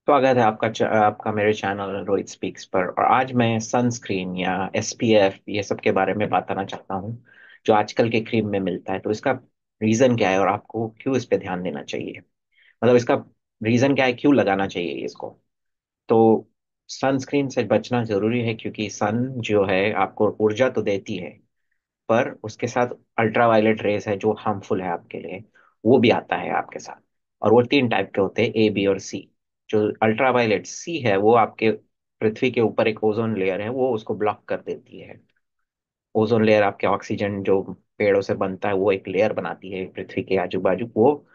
स्वागत है आपका मेरे चैनल रोहित स्पीक्स पर। और आज मैं सनस्क्रीन या एसपीएफ ये सब के बारे में बताना चाहता हूँ जो आजकल के क्रीम में मिलता है। तो इसका रीजन क्या है और आपको क्यों इस पे ध्यान देना चाहिए, मतलब इसका रीजन क्या है, क्यों लगाना चाहिए इसको। तो सनस्क्रीन से बचना जरूरी है क्योंकि सन जो है आपको ऊर्जा तो देती है, पर उसके साथ अल्ट्रावायलेट रेस है जो हार्मफुल है आपके लिए, वो भी आता है आपके साथ। और वो तीन टाइप के होते हैं, ए बी और सी। जो अल्ट्रावायलेट सी है वो आपके पृथ्वी के ऊपर एक ओजोन लेयर है, वो उसको ब्लॉक कर देती है। ओजोन लेयर आपके ऑक्सीजन जो पेड़ों से बनता है वो एक लेयर बनाती है पृथ्वी के आजू बाजू, वो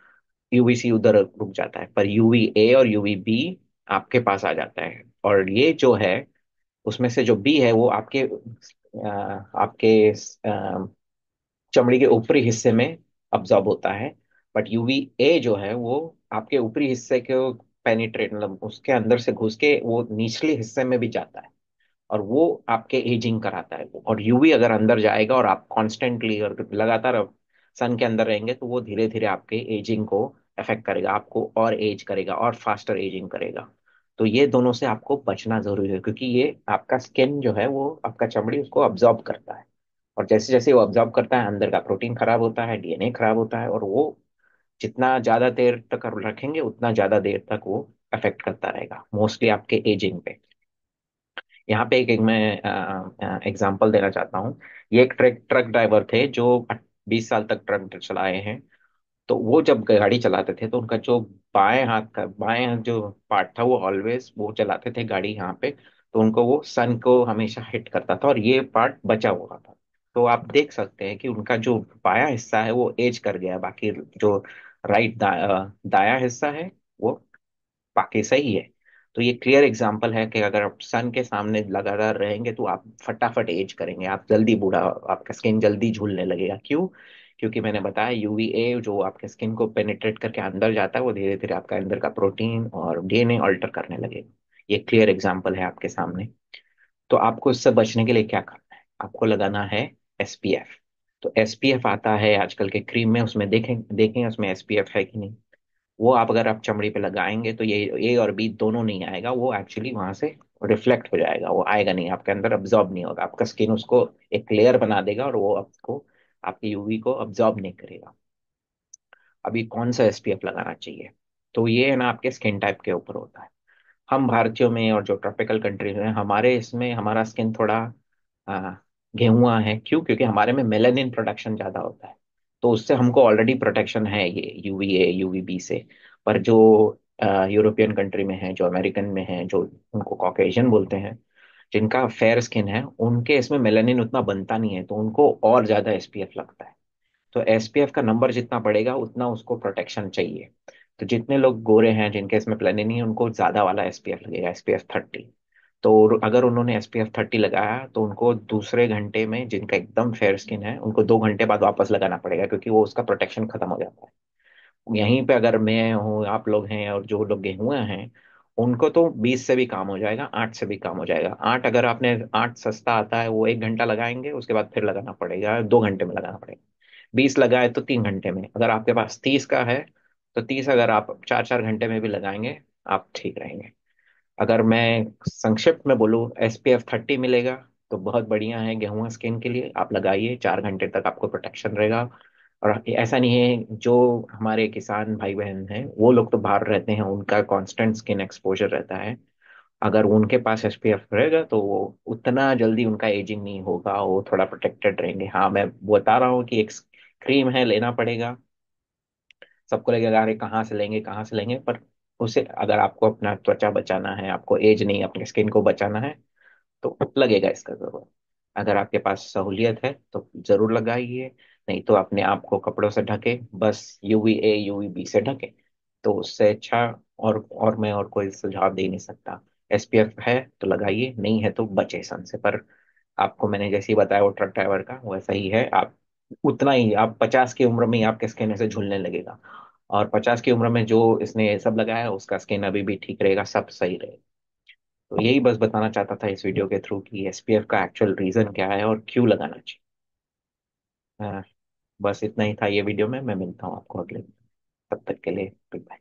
यूवीसी उधर रुक जाता है। पर यूवी ए और यूवी बी आपके पास आ जाता है। और ये जो है उसमें से जो बी है वो आपके चमड़ी के ऊपरी हिस्से में अब्जॉर्ब होता है। बट यूवी ए जो है वो आपके ऊपरी हिस्से को पेनिट्रेट, मतलब उसके अंदर से घुस के वो निचले हिस्से में भी जाता है और वो आपके एजिंग कराता है। और यूवी अगर अंदर जाएगा और आप कॉन्स्टेंटली और लगातार सन के अंदर रहेंगे तो वो धीरे धीरे आपके एजिंग को अफेक्ट करेगा, आपको और एज करेगा और फास्टर एजिंग करेगा। तो ये दोनों से आपको बचना जरूरी है क्योंकि ये आपका स्किन जो है वो आपका चमड़ी उसको अब्जॉर्ब करता है। और जैसे जैसे वो अब्जॉर्ब करता है अंदर का प्रोटीन खराब होता है, डीएनए खराब होता है, और वो जितना ज्यादा देर तक रखेंगे उतना ज्यादा देर तक वो अफेक्ट करता रहेगा, मोस्टली आपके एजिंग पे। यहाँ पे एक मैं एग्जांपल देना चाहता हूँ। ये एक ट्रक ट्रक ड्राइवर थे जो 20 साल तक ट्रक चलाए हैं। तो वो जब गाड़ी चलाते थे तो उनका जो बाएं हाथ जो पार्ट था वो ऑलवेज वो चलाते थे गाड़ी यहाँ पे, तो उनको वो सन को हमेशा हिट करता था और ये पार्ट बचा हुआ था। तो आप देख सकते हैं कि उनका जो बायां हिस्सा है वो एज कर गया है, बाकी जो दायां हिस्सा है वो बाकी सही है। तो ये क्लियर एग्जांपल है कि अगर आप सन के सामने लगातार रहेंगे तो आप फटाफट एज करेंगे, आप जल्दी बूढ़ा, आपका स्किन जल्दी झूलने लगेगा। क्यों? क्योंकि मैंने बताया यूवीए जो आपके स्किन को पेनिट्रेट करके अंदर जाता है वो धीरे धीरे आपका अंदर का प्रोटीन और डीएनए अल्टर करने लगेगा। ये क्लियर एग्जांपल है आपके सामने। तो आपको इससे बचने के लिए क्या करना है, आपको लगाना है एसपीएफ। तो एसपीएफ आता है आजकल के क्रीम में, उसमें देखें देखें उसमें एसपीएफ है कि नहीं। वो आप अगर आप चमड़ी पे लगाएंगे तो ये ए और बी दोनों नहीं आएगा, वो एक्चुअली वहां से रिफ्लेक्ट हो जाएगा, वो आएगा नहीं, आपके अंदर अब्जॉर्ब नहीं होगा, आपका स्किन उसको एक लेयर बना देगा और वो आपको आपकी यूवी को अब्जॉर्ब नहीं करेगा। अभी कौन सा एसपीएफ लगाना चाहिए, तो ये है ना आपके स्किन टाइप के ऊपर होता है। हम भारतीयों में और जो ट्रॉपिकल कंट्रीज में हमारे इसमें हमारा स्किन थोड़ा आ, गेहुआ है। क्यों? क्योंकि हमारे में मेलानिन प्रोडक्शन ज्यादा होता है, तो उससे हमको ऑलरेडी प्रोटेक्शन है ये यूवीए यूवीबी से। पर जो यूरोपियन कंट्री में है, जो अमेरिकन में है, जो उनको कॉकेशियन बोलते हैं, जिनका फेयर स्किन है, उनके इसमें मेलानिन उतना बनता नहीं है, तो उनको और ज्यादा एसपीएफ लगता है। तो एसपीएफ का नंबर जितना बढ़ेगा उतना उसको प्रोटेक्शन चाहिए। तो जितने लोग गोरे हैं जिनके इसमें प्लानिंग नहीं है उनको ज्यादा वाला एसपीएफ लगेगा, एसपीएफ 30। तो अगर उन्होंने एसपीएफ 30 लगाया तो उनको दूसरे घंटे में, जिनका एकदम फेयर स्किन है, उनको 2 घंटे बाद वापस लगाना पड़ेगा क्योंकि वो उसका प्रोटेक्शन खत्म हो जाता है। यहीं पे अगर मैं हूँ, आप लोग हैं और जो लोग गेहुआ हैं, उनको तो 20 से भी काम हो जाएगा, 8 से भी काम हो जाएगा। 8 अगर आपने 8 सस्ता आता है वो 1 घंटा लगाएंगे, उसके बाद फिर लगाना पड़ेगा, 2 घंटे में लगाना पड़ेगा। 20 लगाए तो 3 घंटे में, अगर आपके पास 30 का है तो 30 अगर आप 4 4 घंटे में भी लगाएंगे आप ठीक रहेंगे। अगर मैं संक्षिप्त में बोलूँ, एसपीएफ 30 मिलेगा तो बहुत बढ़िया है गेहूं स्किन के लिए, आप लगाइए, 4 घंटे तक आपको प्रोटेक्शन रहेगा। और ऐसा नहीं है, जो हमारे किसान भाई बहन हैं वो लोग तो बाहर रहते हैं, उनका कांस्टेंट स्किन एक्सपोजर रहता है, अगर उनके पास एसपीएफ रहेगा तो वो उतना जल्दी उनका एजिंग नहीं होगा, वो थोड़ा प्रोटेक्टेड रहेंगे। हाँ, मैं बता रहा हूँ कि एक क्रीम है, लेना पड़ेगा, सबको लगेगा अरे कहाँ से लेंगे कहाँ से लेंगे, पर उसे अगर आपको अपना त्वचा बचाना है, आपको एज नहीं अपने स्किन को बचाना है, तो लगेगा इसका जरूर। अगर आपके पास सहूलियत है तो जरूर लगाइए, नहीं तो अपने आप को कपड़ों से ढके, बस यूवी ए यूवी बी से ढके, तो उससे अच्छा और मैं और कोई सुझाव दे नहीं सकता। एसपीएफ है तो लगाइए, नहीं है तो बचे सन से। पर आपको मैंने जैसे ही बताया वो ट्रक ड्राइवर का वैसा ही है, आप उतना ही, आप 50 की उम्र में ही आपके स्किन ऐसे झुलने लगेगा, और 50 की उम्र में जो इसने ये सब लगाया है उसका स्किन अभी भी ठीक रहेगा, सब सही रहेगा। तो यही बस बताना चाहता था इस वीडियो के थ्रू कि एसपीएफ का एक्चुअल रीजन क्या है और क्यों लगाना चाहिए। हाँ, बस इतना ही था ये वीडियो में। मैं मिलता हूँ आपको अगले, तब तक के लिए गुड बाय।